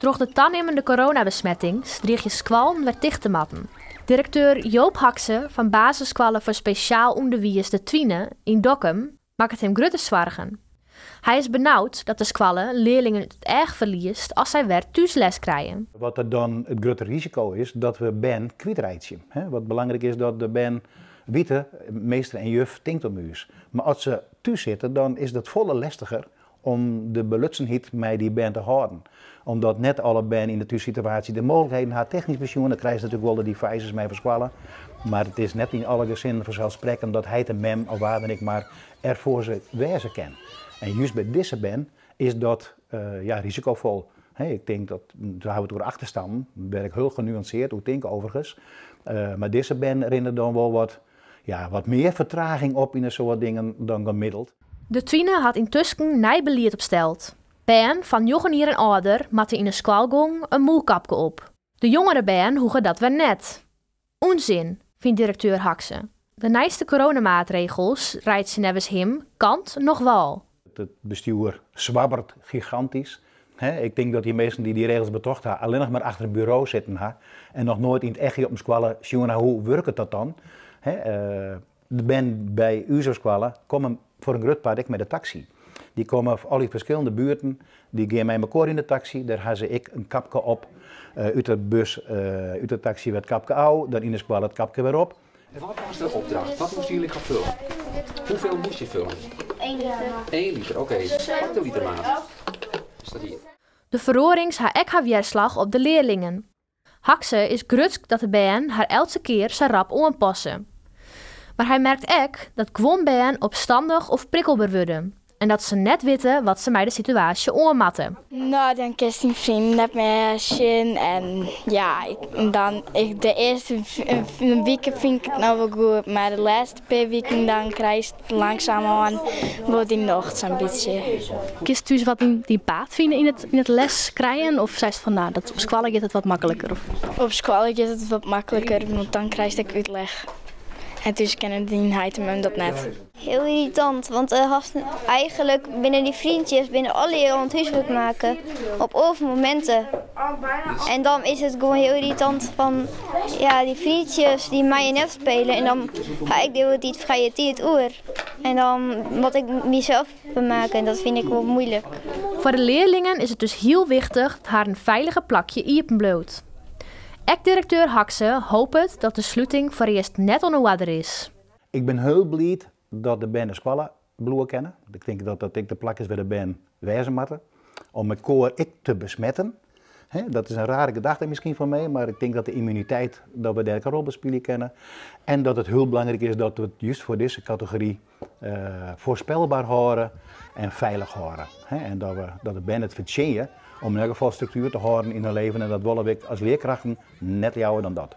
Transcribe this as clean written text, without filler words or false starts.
Door de toenemende coronabesmetting dreig je squallen weer dicht te matten. Directeur Joop Hakse van basisscholen voor speciaal onderwijs de Twiene in Dokkum maakt het hem grote zorgen. Hij is benauwd dat de squallen leerlingen het erg verliest als zij weer thuisles krijgen. Wat er dan het grote risico is, dat we ben kwijtraken. Wat belangrijk is dat de ben weten, meester en juf tinkt om huis. Maar als ze thuis zitten, dan is het volle lastiger om de belutsenheid met die ben te houden. Omdat net alle ben in de thuissituatie de mogelijkheden had technisch pensioen, dan krijgen ze natuurlijk wel de devices mee versquallen. Maar het is net in alle gezinnen vanzelfsprekend dat hij de mem of waar dan ik maar ervoor ze wezen kan. En juist bij deze ben is dat risicovol. Ik denk dat, daar hebben we het over achterstanden, daar ben ik heel genuanceerd, hoe ik denk overigens. Maar deze ben herinnert dan wel wat meer vertraging op in een soort dingen dan gemiddeld. De Twiene had intussen nijbeleid opsteld. Ben van jongeren en ouder matte in een squalgong een moelkapje op. De jongere ben hoegen dat weer net. Onzin, vindt directeur Hakse. De nijste coronamaatregels, rijdt ze nevens hem, kant nog wel. Het bestuur zwabbert gigantisch. Ik denk dat die mensen die regels betocht hebben, alleen nog maar achter een bureau zitten en nog nooit in het echt op een squallen zien hoe werkt dat dan. De ben bij Uzo-squallen komen voor een groot part met de taxi. Die komen van al die verschillende buurten, die gaan met elkaar in de taxi, daar hebben ik een kapje op. Uit de bus, uit de taxi werd het kapje oud, dan in de squallen het kapje weer op. En wat was de opdracht? Wat moesten jullie gaan vullen? Hoeveel moest je vullen? 1 liter. 1 liter, oké. Pak de litermaat. Is dat hier? De verorings haar ek haar weerslag op de leerlingen. Hakse is grutsk dat de ben haar elke keer zijn rap aanpassen. Maar hij merkt ook dat gewoon ben opstandig of prikkelbaar worden. En dat ze net weten wat ze met de situatie aanmatten. Nou, dan kies ik vrienden met mij zien en ja, de eerste weken vind ik het nou wel goed, maar de laatste paar weken dan krijg je het langzaam aan, wordt die nog zo'n beetje. Kiest u eens wat die paard vinden in het les krijgen of zei ze van nou, dat op school gaat het wat makkelijker? Of? Op school gaat het wat makkelijker, want dan krijg ik uitleg. En dus kennen die hem dat net. Heel irritant, want eigenlijk binnen die vriendjes, binnen alle jaren het huiswerk maken op over momenten. En dan is het gewoon heel irritant van die vriendjes die mij net spelen en dan ga ik deel die vrije tijd oer. En dan moet ik mezelf bemaken en dat vind ik wel moeilijk. Voor de leerlingen is het dus heel wichtig dat haar een veilige plakje iepen bloot. Ex-directeur Hakse hoopt dat de sluiting voor eerst net onderwater is. Ik ben heel blij dat de ben de squallen bloeien kennen. Ik denk dat ik de plak is waar de ben wijzen moeten. Om met koor ik te besmetten. Dat is een rare gedachte misschien van mij, maar ik denk dat de immuniteit, dat we daar een rol bespelen kennen. En dat het heel belangrijk is dat we het juist voor deze categorie voorspelbaar houden en veilig houden. En dat de ben het verdient om in elk geval structuur te houden in hun leven en dat willen we als leerkrachten net jouwer dan dat.